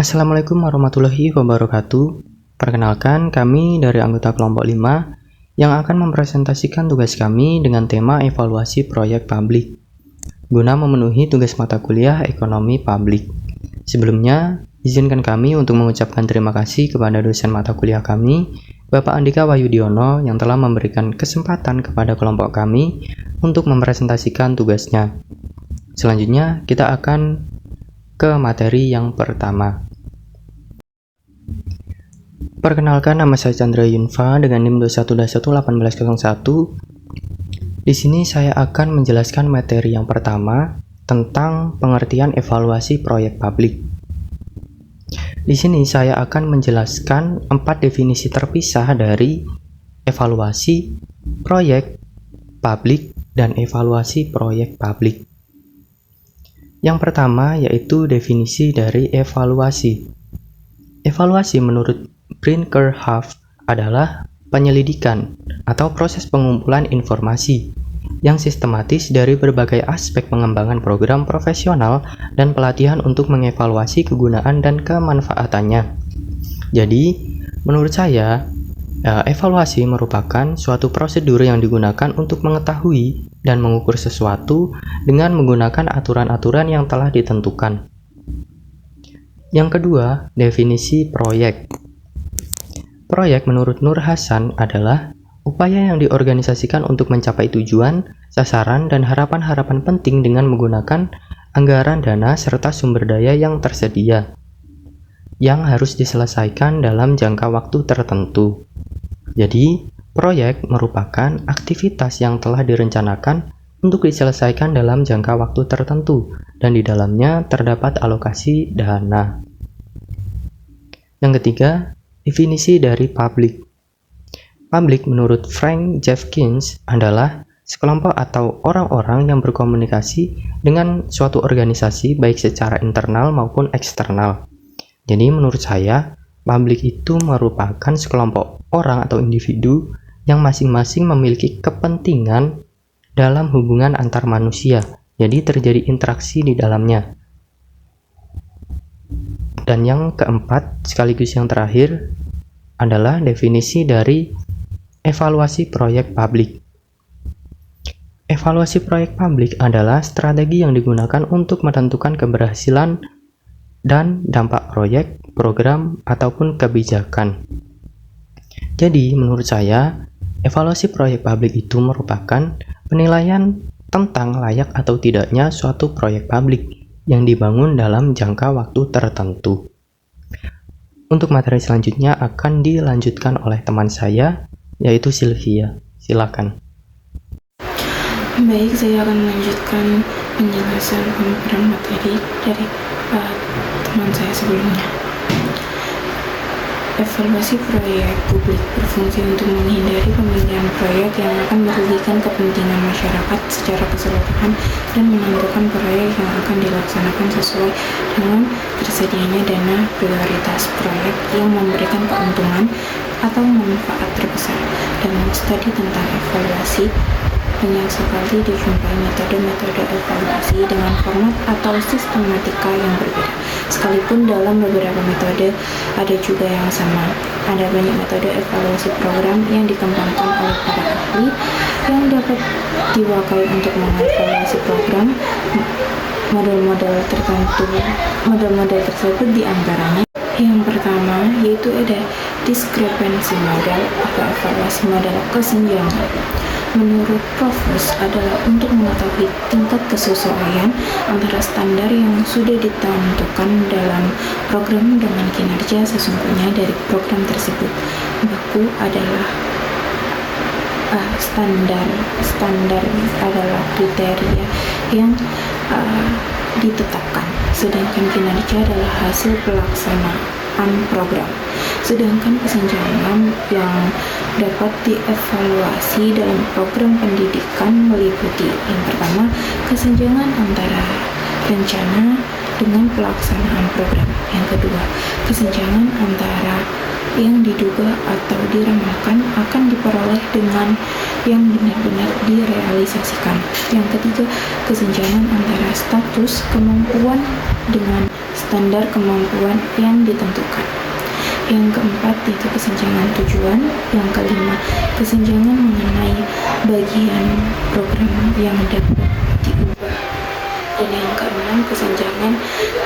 Assalamualaikum warahmatullahi wabarakatuh. Perkenalkan, kami dari anggota kelompok 5 yang akan mempresentasikan tugas kami dengan tema evaluasi proyek publik guna memenuhi tugas mata kuliah ekonomi publik. Sebelumnya, izinkan kami untuk mengucapkan terima kasih kepada dosen mata kuliah kami, Bapak Andika Wahyudiono, yang telah memberikan kesempatan kepada kelompok kami untuk mempresentasikan tugasnya. Selanjutnya, kita akan ke materi yang pertama. Perkenalkan, nama saya Chandra Yunfa dengan NIM 21-1801. Di sini saya akan menjelaskan materi yang pertama tentang pengertian evaluasi proyek publik. Di sini saya akan menjelaskan 4 definisi terpisah dari evaluasi proyek publik dan evaluasi proyek publik. Yang pertama yaitu definisi dari evaluasi. Evaluasi menurut Brinkerhoff adalah penyelidikan atau proses pengumpulan informasi yang sistematis dari berbagai aspek pengembangan program profesional dan pelatihan untuk mengevaluasi kegunaan dan kemanfaatannya. Jadi, menurut saya, evaluasi merupakan suatu prosedur yang digunakan untuk mengetahui dan mengukur sesuatu dengan menggunakan aturan-aturan yang telah ditentukan. Yang kedua, definisi proyek. Proyek menurut Nur Hasan adalah upaya yang diorganisasikan untuk mencapai tujuan, sasaran, dan harapan-harapan penting dengan menggunakan anggaran dana serta sumber daya yang tersedia, yang harus diselesaikan dalam jangka waktu tertentu. Jadi, proyek merupakan aktivitas yang telah direncanakan untuk diselesaikan dalam jangka waktu tertentu, dan di dalamnya terdapat alokasi dana. Yang ketiga, definisi dari publik. Publik menurut Frank Jeffkins adalah sekelompok atau orang-orang yang berkomunikasi dengan suatu organisasi baik secara internal maupun eksternal. Jadi menurut saya, publik itu merupakan sekelompok orang atau individu yang masing-masing memiliki kepentingan dalam hubungan antar manusia. Jadi terjadi interaksi di dalamnya. Dan yang keempat, sekaligus yang terakhir, adalah definisi dari evaluasi proyek publik. Evaluasi proyek publik adalah strategi yang digunakan untuk menentukan keberhasilan dan dampak proyek, program, ataupun kebijakan. Jadi, menurut saya, evaluasi proyek publik itu merupakan penilaian tentang layak atau tidaknya suatu proyek publik yang dibangun dalam jangka waktu tertentu. Untuk materi selanjutnya akan dilanjutkan oleh teman saya, yaitu Sylvia. Silakan. Baik, saya akan melanjutkan penjelasan pemaparan materi dari teman saya sebelumnya. Evaluasi proyek publik berfungsi untuk menghindari pemilihan proyek yang akan merugikan kepentingan masyarakat secara keseluruhan dan menentukan proyek yang akan dilaksanakan sesuai dengan tersedianya dana prioritas proyek yang memberikan keuntungan atau manfaat terbesar. Dalam studi tentang evaluasi, banyak sekali dijumpai metode-metode evaluasi dengan format atau sistematika yang berbeda. Sekalipun dalam beberapa metode ada juga yang sama. Ada banyak metode evaluasi program yang dikembangkan oleh para ahli yang dapat diwakai untuk mengevaluasi program. Model-model tersebut diantaranya yang pertama yaitu ada discrepancy model atau evaluasi model kesenjangan. Menurut Profus adalah untuk mengetahui tingkat kesesuaian antara standar yang sudah ditentukan dalam program dengan kinerja sesungguhnya dari program tersebut. Baku adalah standar adalah kriteria yang ditetapkan, sedangkan kinerja adalah hasil pelaksanaan program. Sedangkan kesenjangan yang dapat dievaluasi dalam program pendidikan meliputi yang pertama, kesenjangan antara rencana dengan pelaksanaan program. Yang kedua, kesenjangan antara yang diduga atau diramalkan akan diperoleh dengan yang benar-benar direalisasikan. Yang ketiga, kesenjangan antara status kemampuan dengan standar kemampuan yang ditentukan. Yang keempat yaitu kesenjangan tujuan. Yang kelima, kesenjangan mengenai bagian program yang dapat diubah. Dan yang keenam, kesenjangan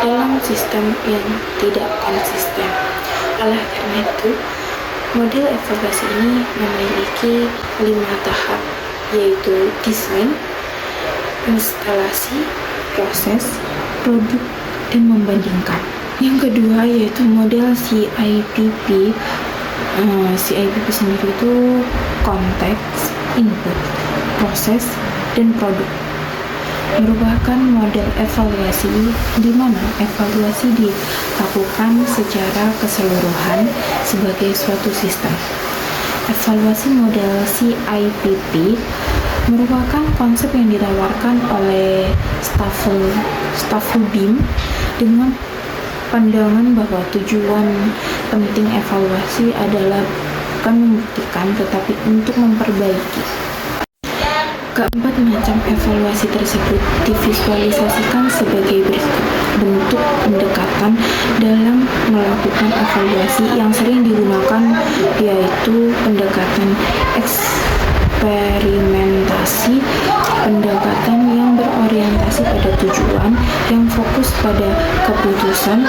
dalam sistem yang tidak konsisten. Oleh karena itu, model evaluasi ini memiliki 5 tahap, yaitu desain, instalasi, proses, produk, dan membandingkan. Yang kedua yaitu model CIPP. CIPP sendiri itu konteks, input, proses, dan produk. Merupakan model evaluasi di mana evaluasi dilakukan secara keseluruhan sebagai suatu sistem. Evaluasi model CIPP merupakan konsep yang ditawarkan oleh Staffelbeam dengan pandangan bahwa tujuan penting evaluasi adalah bukan membuktikan tetapi untuk memperbaiki. Keempat macam evaluasi tersebut divisualisasikan sebagai berikut. Bentuk pendekatan dalam melakukan evaluasi yang sering digunakan yaitu pendekatan eksperimentasi, pendekatan yang berorientasi pada tujuan, yang fokus pada keputusan,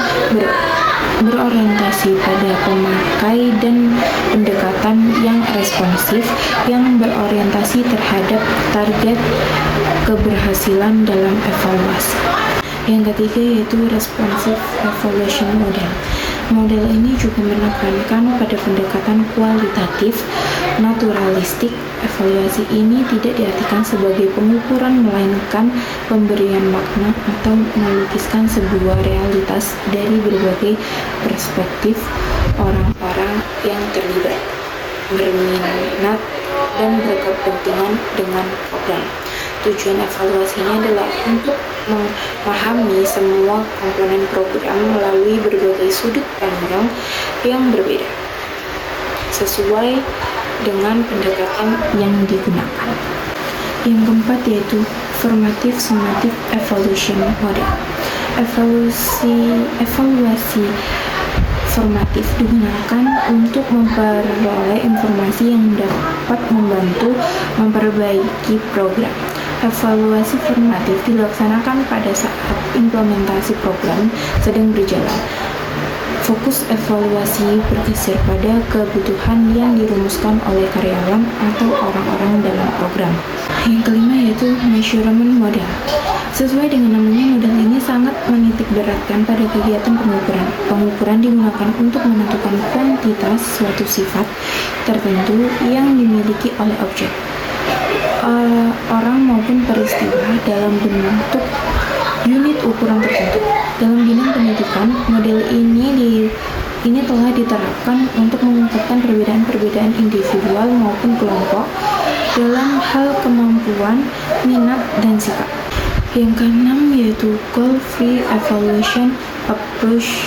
berorientasi pada pemakai, dan pendekatan yang responsif yang berorientasi terhadap target keberhasilan dalam evaluasi. Yang ketiga yaitu responsive evaluation model. Model ini juga menekankan pada pendekatan kualitatif, naturalistik. Evaluasi ini tidak diartikan sebagai pengukuran, melainkan pemberian makna atau melukiskan sebuah realitas dari berbagai perspektif orang-orang yang terlibat, berminat, dan berkepentingan dengan program. Tujuan evaluasinya adalah untuk memahami semua komponen program melalui berbagai sudut pandang yang berbeda, sesuai dengan pendekatan yang digunakan. Yang keempat yaitu formative summative evaluation model. Evaluasi formatif digunakan untuk memperoleh informasi yang dapat membantu memperbaiki program. Evaluasi formatif dilaksanakan pada saat implementasi program sedang berjalan. Fokus evaluasi bergeser pada kebutuhan yang dirumuskan oleh karyawan atau orang-orang dalam program. Yang kelima yaitu measurement model. Sesuai dengan namanya, model ini sangat menitik beratkan pada kegiatan pengukuran. Pengukuran digunakan untuk menentukan kuantitas suatu sifat tertentu yang dimiliki oleh objek, orang maupun peristiwa dalam bentuk unit ukuran tertentu. Dalam bidang pendidikan, model ini telah diterapkan untuk mengungkapkan perbedaan-perbedaan individual maupun kelompok dalam hal kemampuan, minat, dan sikap. Yang keenam yaitu goal-free evaluation approach.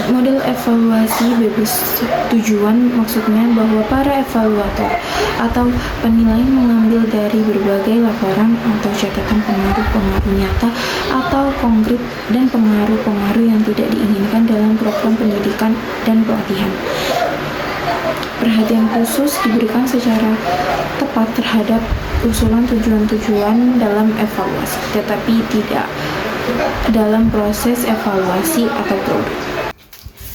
Model evaluasi bebas tujuan maksudnya bahwa para evaluator atau penilai mengambil dari berbagai laporan atau catatan pengaruh-pengaruh nyata atau konkret dan pengaruh-pengaruh yang tidak diinginkan dalam program pendidikan dan pelatihan. Perhatian khusus diberikan secara tepat terhadap usulan tujuan-tujuan dalam evaluasi, tetapi tidak dalam proses evaluasi atau produk.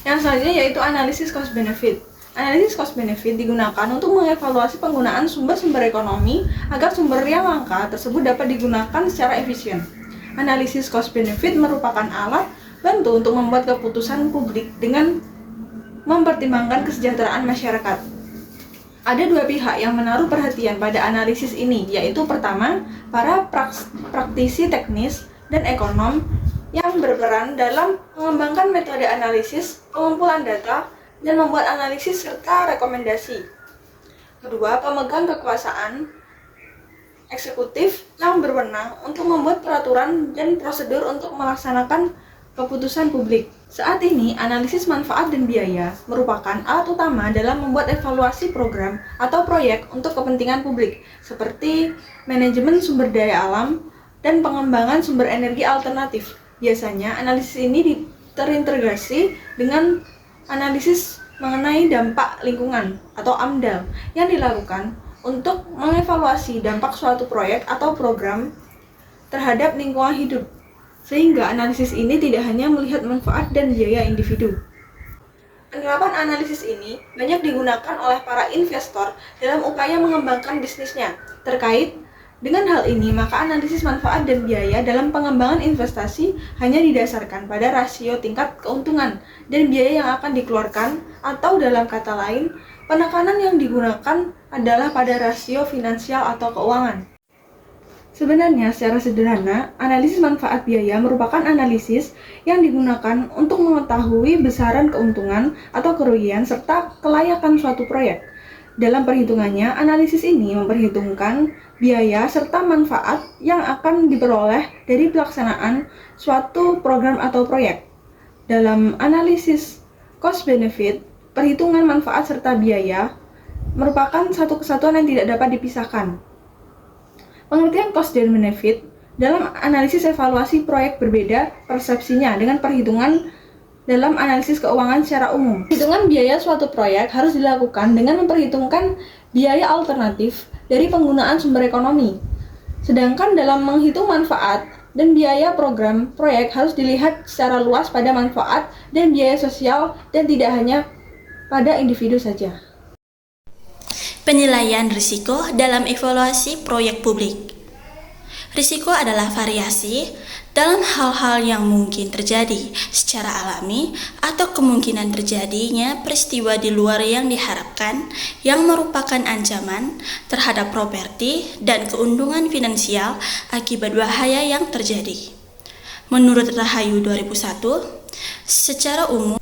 Yang selanjutnya yaitu analisis cost benefit. Analisis cost benefit digunakan untuk mengevaluasi penggunaan sumber-sumber ekonomi agar sumber yang langka tersebut dapat digunakan secara efisien. Analisis cost benefit merupakan alat bantu untuk membuat keputusan publik dengan mempertimbangkan kesejahteraan masyarakat. Ada dua pihak yang menaruh perhatian pada analisis ini, yaitu pertama, para praktisi teknis dan ekonom yang berperan dalam mengembangkan metode analisis, pengumpulan data, dan membuat analisis serta rekomendasi. Kedua, pemegang kekuasaan eksekutif yang berwenang untuk membuat peraturan dan prosedur untuk melaksanakan keputusan publik. Saat ini, analisis manfaat dan biaya merupakan alat utama dalam membuat evaluasi program atau proyek untuk kepentingan publik, seperti manajemen sumber daya alam dan pengembangan sumber energi alternatif. Biasanya analisis ini terintegrasi dengan analisis mengenai dampak lingkungan atau AMDAL yang dilakukan untuk mengevaluasi dampak suatu proyek atau program terhadap lingkungan hidup, sehingga analisis ini tidak hanya melihat manfaat dan biaya individu. Penerapan analisis ini banyak digunakan oleh para investor dalam upaya mengembangkan bisnisnya. Terkait dengan hal ini, maka analisis manfaat dan biaya dalam pengembangan investasi hanya didasarkan pada rasio tingkat keuntungan dan biaya yang akan dikeluarkan, atau dalam kata lain, penekanan yang digunakan adalah pada rasio finansial atau keuangan. Sebenarnya, secara sederhana, analisis manfaat biaya merupakan analisis yang digunakan untuk mengetahui besaran keuntungan atau kerugian serta kelayakan suatu proyek. Dalam perhitungannya, analisis ini memperhitungkan biaya serta manfaat yang akan diperoleh dari pelaksanaan suatu program atau proyek. Dalam analisis cost benefit, perhitungan manfaat serta biaya merupakan satu kesatuan yang tidak dapat dipisahkan. Pengertian cost dan benefit dalam analisis evaluasi proyek berbeda persepsinya dengan perhitungan dalam analisis keuangan secara umum. Perhitungan biaya suatu proyek harus dilakukan dengan memperhitungkan biaya alternatif dari penggunaan sumber ekonomi. Sedangkan dalam menghitung manfaat dan biaya program proyek harus dilihat secara luas pada manfaat dan biaya sosial dan tidak hanya pada individu saja. Penilaian risiko dalam evaluasi proyek publik. Risiko adalah variasi dalam hal-hal yang mungkin terjadi secara alami atau kemungkinan terjadinya peristiwa di luar yang diharapkan yang merupakan ancaman terhadap properti dan keuntungan finansial akibat bahaya yang terjadi. Menurut Rahayu 2001, secara umum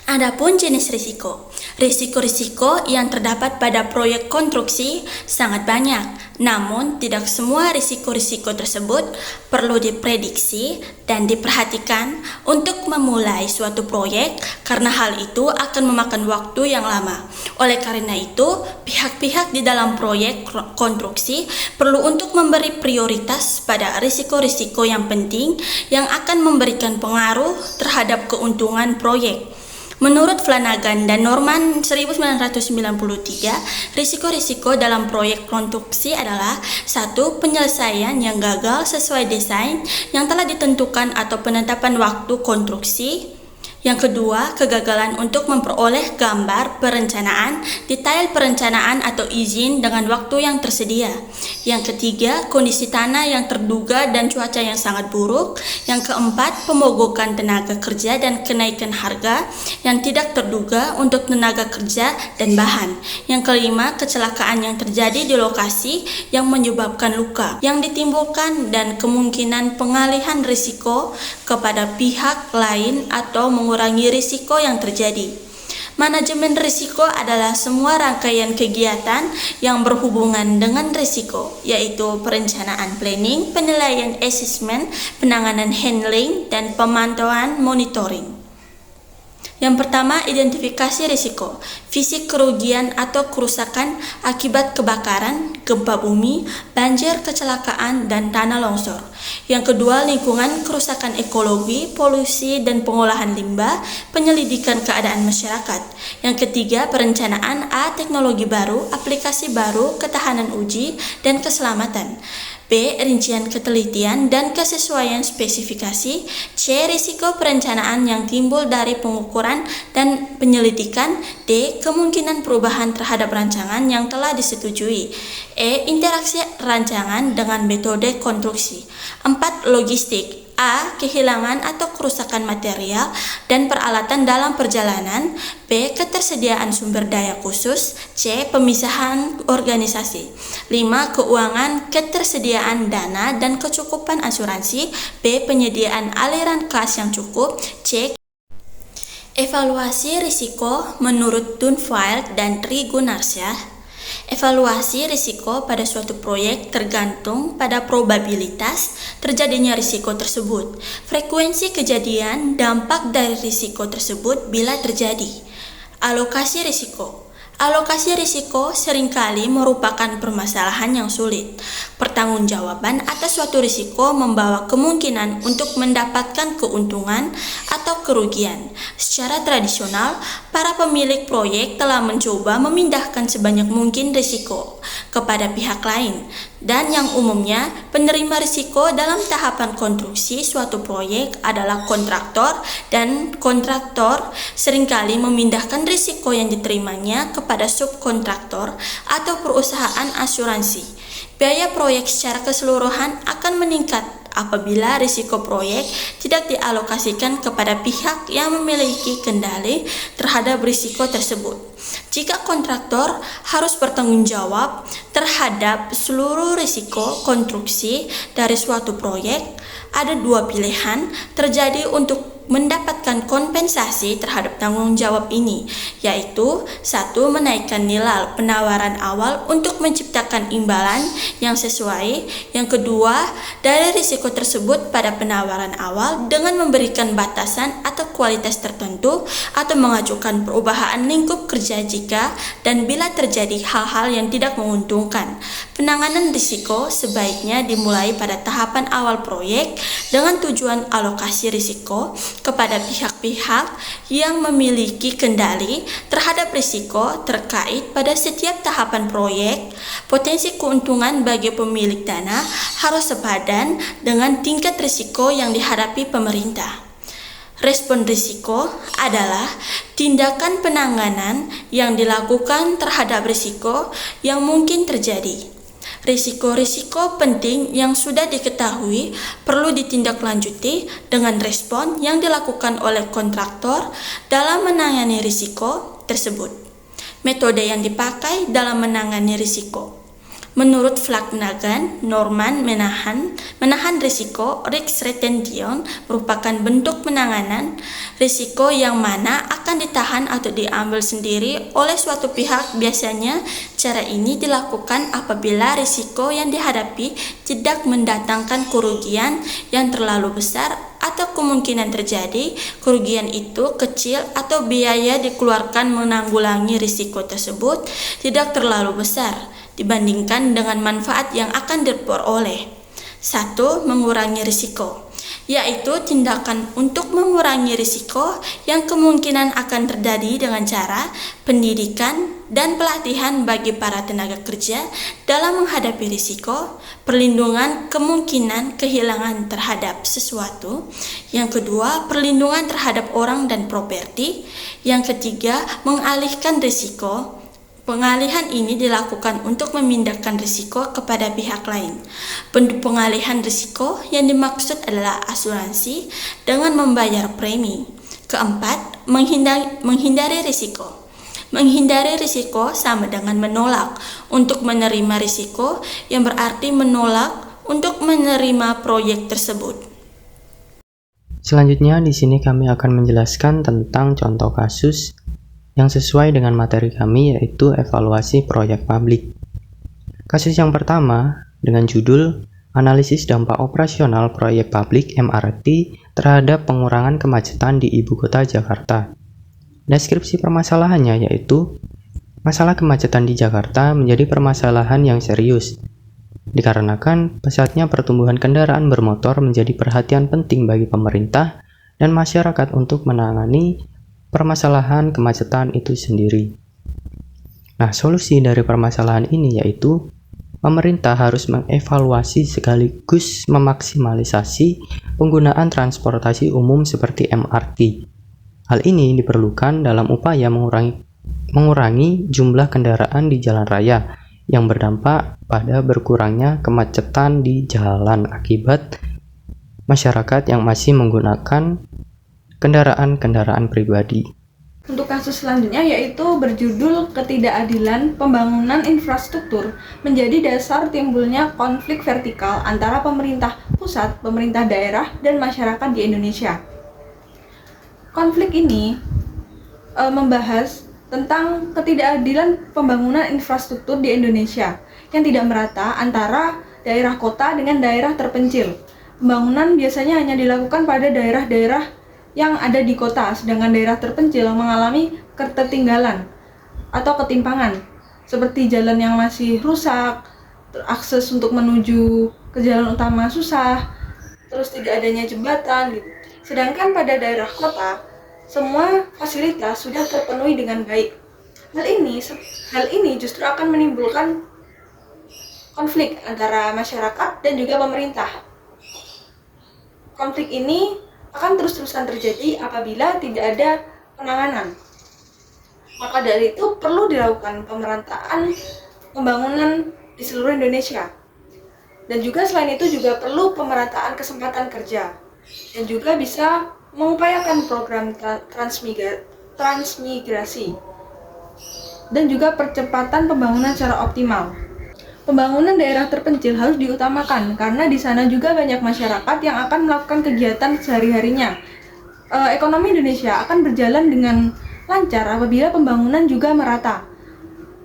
adapun jenis risiko. Risiko-risiko yang terdapat pada proyek konstruksi sangat banyak, namun tidak semua risiko-risiko tersebut perlu diprediksi dan diperhatikan untuk memulai suatu proyek karena hal itu akan memakan waktu yang lama. Oleh karena itu, pihak-pihak di dalam proyek konstruksi perlu untuk memberi prioritas pada risiko-risiko yang penting yang akan memberikan pengaruh terhadap keuntungan proyek. Menurut Flanagan dan Norman 1993, risiko-risiko dalam proyek konstruksi adalah 1. Penyelesaian yang gagal sesuai desain yang telah ditentukan atau penetapan waktu konstruksi. Yang kedua, kegagalan untuk memperoleh gambar perencanaan, detail perencanaan atau izin dengan waktu yang tersedia. Yang ketiga, kondisi tanah yang terduga dan cuaca yang sangat buruk. Yang keempat, pemogokan tenaga kerja dan kenaikan harga yang tidak terduga untuk tenaga kerja dan bahan. Yang kelima, kecelakaan yang terjadi di lokasi yang menyebabkan luka yang ditimbulkan dan kemungkinan pengalihan risiko kepada pihak lain atau mengurangi risiko yang terjadi. Manajemen risiko adalah semua rangkaian kegiatan yang berhubungan dengan risiko, yaitu perencanaan planning, penilaian assessment, penanganan handling, dan pemantauan monitoring. Yang pertama, identifikasi risiko, fisik kerugian atau kerusakan akibat kebakaran, gempa bumi, banjir, kecelakaan, dan tanah longsor. Yang kedua, lingkungan, kerusakan ekologi, polusi, dan pengolahan limbah, penyelidikan keadaan masyarakat. Yang ketiga, perencanaan teknologi baru, aplikasi baru, ketahanan uji, dan keselamatan. B. Rincian ketelitian dan kesesuaian spesifikasi. C. Risiko perencanaan yang timbul dari pengukuran dan penyelidikan. D. Kemungkinan perubahan terhadap rancangan yang telah disetujui. E. Interaksi rancangan dengan metode konstruksi. 4. Logistik. A. Kehilangan atau kerusakan material dan peralatan dalam perjalanan. B. Ketersediaan sumber daya khusus. C. Pemisahan organisasi. 5. Keuangan, ketersediaan dana dan kecukupan asuransi. B. Penyediaan aliran kas yang cukup. C. Evaluasi risiko menurut Dunfield dan Trigunarsyah. Evaluasi risiko pada suatu proyek tergantung pada probabilitas terjadinya risiko tersebut, frekuensi kejadian, dampak dari risiko tersebut bila terjadi. Alokasi risiko. Alokasi risiko seringkali merupakan permasalahan yang sulit. Pertanggungjawaban atas suatu risiko membawa kemungkinan untuk mendapatkan keuntungan atau kerugian. Secara tradisional, para pemilik proyek telah mencoba memindahkan sebanyak mungkin risiko kepada pihak lain, dan yang umumnya penerima risiko dalam tahapan konstruksi suatu proyek adalah kontraktor, dan kontraktor seringkali memindahkan risiko yang diterimanya kepada subkontraktor atau perusahaan asuransi. Biaya proyek secara keseluruhan akan meningkat apabila risiko proyek tidak dialokasikan kepada pihak yang memiliki kendali terhadap risiko tersebut. Jika kontraktor harus bertanggung jawab terhadap seluruh risiko konstruksi dari suatu proyek, ada dua pilihan terjadi untuk mendapatkan kompensasi terhadap tanggung jawab ini, yaitu satu, menaikkan nilai penawaran awal untuk menciptakan imbalan yang sesuai. Yang kedua, dari risiko tersebut pada penawaran awal dengan memberikan batasan atau kualitas tertentu atau mengajukan perubahan lingkup kerja jika dan bila terjadi hal-hal yang tidak menguntungkan. Penanganan risiko sebaiknya dimulai pada tahapan awal proyek dengan tujuan alokasi risiko kepada pihak-pihak yang memiliki kendali terhadap risiko terkait pada setiap tahapan proyek. Potensi keuntungan bagi pemilik dana harus sepadan dengan tingkat risiko yang dihadapi pemerintah. Respon risiko adalah tindakan penanganan yang dilakukan terhadap risiko yang mungkin terjadi. Risiko-risiko penting yang sudah diketahui perlu ditindaklanjuti dengan respon yang dilakukan oleh kontraktor dalam menangani risiko tersebut. Metode yang dipakai dalam menangani risiko. Menurut Flanagan, Norman menahan risiko risk retention merupakan bentuk penanganan risiko yang mana akan ditahan atau diambil sendiri oleh suatu pihak. Biasanya cara ini dilakukan apabila risiko yang dihadapi tidak mendatangkan kerugian yang terlalu besar atau kemungkinan terjadi kerugian itu kecil atau biaya dikeluarkan menanggulangi risiko tersebut tidak terlalu besar dibandingkan dengan manfaat yang akan diperoleh. 1. Mengurangi risiko, yaitu tindakan untuk mengurangi risiko yang kemungkinan akan terjadi dengan cara pendidikan dan pelatihan bagi para tenaga kerja dalam menghadapi risiko, perlindungan kemungkinan kehilangan terhadap sesuatu. Yang kedua, perlindungan terhadap orang dan properti. Yang ketiga, mengalihkan risiko. Pengalihan ini dilakukan untuk memindahkan risiko kepada pihak lain. Bentuk pengalihan risiko yang dimaksud adalah asuransi dengan membayar premi. Keempat, menghindari risiko. Menghindari risiko sama dengan menolak untuk menerima risiko, yang berarti menolak untuk menerima proyek tersebut. Selanjutnya di sini kami akan menjelaskan tentang contoh kasus yang sesuai dengan materi kami, yaitu evaluasi proyek publik. Kasus yang pertama dengan judul Analisis Dampak Operasional Proyek Publik MRT terhadap pengurangan kemacetan di Ibu Kota Jakarta. Deskripsi permasalahannya yaitu masalah kemacetan di Jakarta menjadi permasalahan yang serius dikarenakan pesatnya pertumbuhan kendaraan bermotor menjadi perhatian penting bagi pemerintah dan masyarakat untuk menangani permasalahan kemacetan itu sendiri. Nah, solusi dari permasalahan ini yaitu pemerintah harus mengevaluasi sekaligus memaksimalisasi penggunaan transportasi umum seperti MRT. Hal ini diperlukan dalam upaya mengurangi jumlah kendaraan di jalan raya yang berdampak pada berkurangnya kemacetan di jalan akibat masyarakat yang masih menggunakan kendaraan-kendaraan pribadi. Untuk kasus selanjutnya yaitu berjudul Ketidakadilan Pembangunan Infrastruktur menjadi dasar timbulnya konflik vertikal antara pemerintah pusat, pemerintah daerah, dan masyarakat di Indonesia. Konflik ini membahas tentang ketidakadilan pembangunan infrastruktur di Indonesia yang tidak merata antara daerah kota dengan daerah terpencil. Pembangunan biasanya hanya dilakukan pada daerah-daerah yang ada di kota, sedangkan daerah terpencil mengalami ketertinggalan. atau ketimpangan, seperti jalan yang masih rusak, akses untuk menuju ke jalan utama susah, terus tidak adanya jembatan gitu. Sedangkan pada daerah kota, semua fasilitas sudah terpenuhi dengan baik. Hal ini justru akan menimbulkan konflik antara masyarakat dan juga pemerintah. Konflik ini akan terus-terusan terjadi apabila tidak ada penanganan. Maka dari itu perlu dilakukan pemerataan pembangunan di seluruh Indonesia. Dan juga selain itu juga perlu pemerataan kesempatan kerja. Dan juga bisa mengupayakan program transmigrasi. Dan juga percepatan pembangunan secara optimal. Pembangunan daerah terpencil harus diutamakan karena di sana juga banyak masyarakat yang akan melakukan kegiatan sehari-harinya. Ekonomi Indonesia akan berjalan dengan lancar apabila pembangunan juga merata.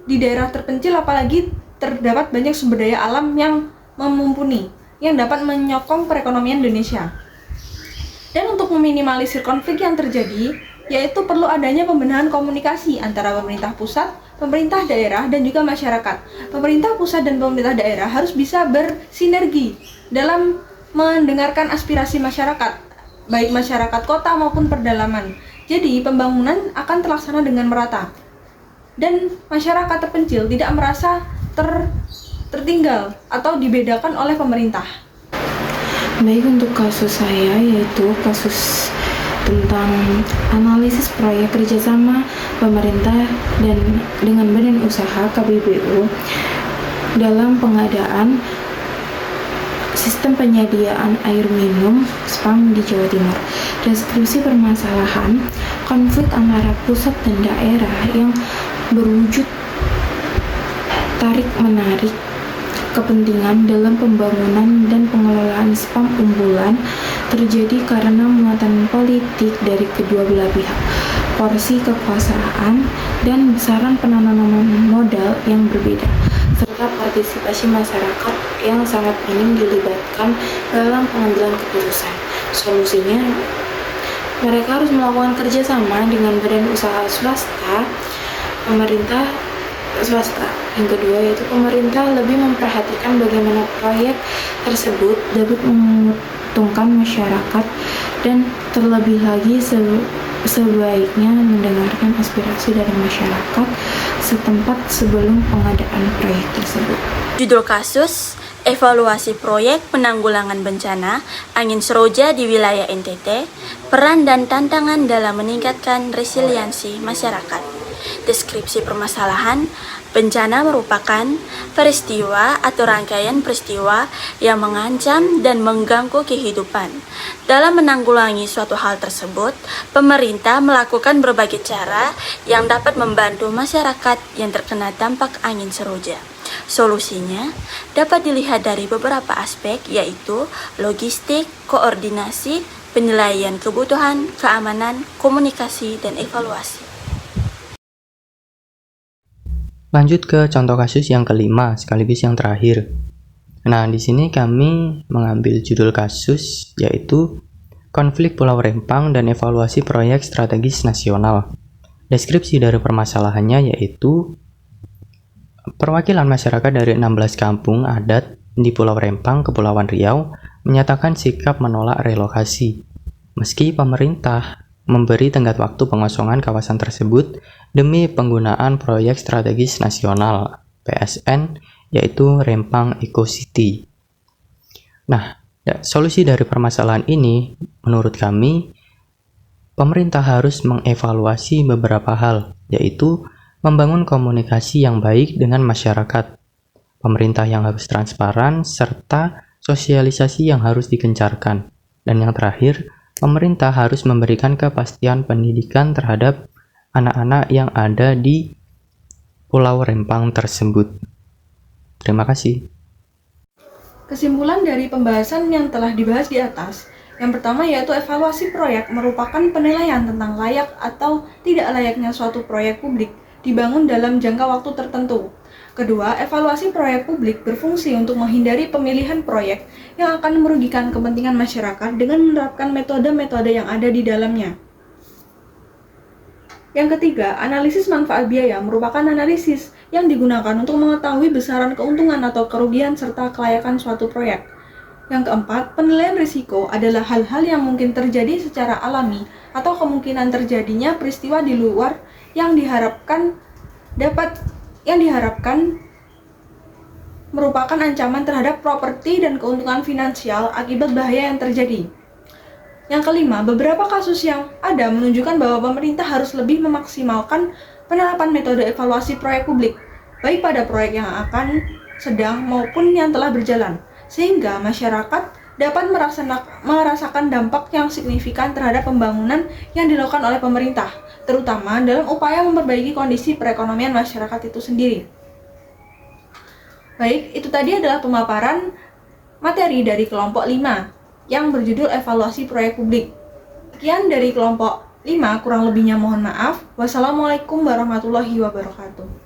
Di daerah terpencil apalagi terdapat banyak sumber daya alam yang mumpuni yang dapat menyokong perekonomian Indonesia. Dan untuk meminimalisir konflik yang terjadi, yaitu perlu adanya pembenahan komunikasi antara pemerintah pusat, pemerintah daerah, dan juga masyarakat. Pemerintah pusat dan pemerintah daerah harus bisa bersinergi dalam mendengarkan aspirasi masyarakat, baik masyarakat kota maupun pedalaman. Jadi, pembangunan akan terlaksana dengan merata. Dan masyarakat terpencil tidak merasa tertinggal atau dibedakan oleh pemerintah. Baik, untuk kasus saya yaitu kasus tentang analisis proyek kerjasama pemerintah dan dengan badan usaha KBBU dalam pengadaan sistem penyediaan air minum SPAM di Jawa Timur. Deskripsi permasalahan konflik antara pusat dan daerah yang berwujud tarik-menarik kepentingan dalam pembangunan dan pengelolaan SPAM unggulan terjadi karena muatan politik dari kedua belah pihak, porsi kekuasaan, dan besaran penanaman modal yang berbeda, serta partisipasi masyarakat yang sangat minim dilibatkan dalam pengambilan keputusan. Solusinya, mereka harus melakukan kerjasama dengan badan usaha swasta, pemerintah swasta. Yang kedua yaitu pemerintah lebih memperhatikan bagaimana proyek tersebut dapat menguntungkan masyarakat dan terlebih lagi sebaiknya mendengarkan aspirasi dari masyarakat setempat sebelum pengadaan proyek tersebut. Judul kasus, evaluasi proyek penanggulangan bencana angin seroja di wilayah NTT, peran dan tantangan dalam meningkatkan resiliensi masyarakat. Deskripsi permasalahan, bencana merupakan peristiwa atau rangkaian peristiwa yang mengancam dan mengganggu kehidupan. Dalam menanggulangi suatu hal tersebut, pemerintah melakukan berbagai cara yang dapat membantu masyarakat yang terkena dampak angin seroja. Solusinya dapat dilihat dari beberapa aspek, yaitu logistik, koordinasi, penilaian kebutuhan, keamanan, komunikasi, dan evaluasi. Lanjut ke contoh kasus yang kelima sekaligus yang terakhir. Nah, di sini kami mengambil judul kasus yaitu konflik Pulau Rempang dan evaluasi proyek strategis nasional. Deskripsi dari permasalahannya yaitu perwakilan masyarakat dari 16 kampung adat di Pulau Rempang, Kepulauan Riau menyatakan sikap menolak relokasi. Meski pemerintah memberi tenggat waktu pengosongan kawasan tersebut demi penggunaan proyek strategis nasional PSN yaitu Rempang Eco City. Nah, solusi dari permasalahan ini menurut kami pemerintah harus mengevaluasi beberapa hal, yaitu membangun komunikasi yang baik dengan masyarakat, pemerintah yang harus transparan, serta sosialisasi yang harus digencarkan. Dan yang terakhir, pemerintah harus memberikan kepastian pendidikan terhadap anak-anak yang ada di Pulau Rempang tersebut. Terima kasih. Kesimpulan dari pembahasan yang telah dibahas di atas, yang pertama yaitu evaluasi proyek merupakan penilaian tentang layak atau tidak layaknya suatu proyek publik dibangun dalam jangka waktu tertentu. Kedua, evaluasi proyek publik berfungsi untuk menghindari pemilihan proyek yang akan merugikan kepentingan masyarakat dengan menerapkan metode-metode yang ada di dalamnya. Yang ketiga, analisis manfaat biaya merupakan analisis yang digunakan untuk mengetahui besaran keuntungan atau kerugian serta kelayakan suatu proyek. Yang keempat, penilaian risiko adalah hal-hal yang mungkin terjadi secara alami atau kemungkinan terjadinya peristiwa di luar yang diharapkan merupakan ancaman terhadap properti dan keuntungan finansial akibat bahaya yang terjadi. Yang kelima, beberapa kasus yang ada menunjukkan bahwa pemerintah harus lebih memaksimalkan penerapan metode evaluasi proyek publik, baik pada proyek yang akan, sedang, maupun yang telah berjalan, sehingga masyarakat dapat merasakan dampak yang signifikan terhadap pembangunan yang dilakukan oleh pemerintah, terutama dalam upaya memperbaiki kondisi perekonomian masyarakat itu sendiri. Baik, itu tadi adalah pemaparan materi dari kelompok 5 yang berjudul evaluasi proyek publik. Sekian dari kelompok 5, kurang lebihnya mohon maaf. Wassalamualaikum warahmatullahi wabarakatuh.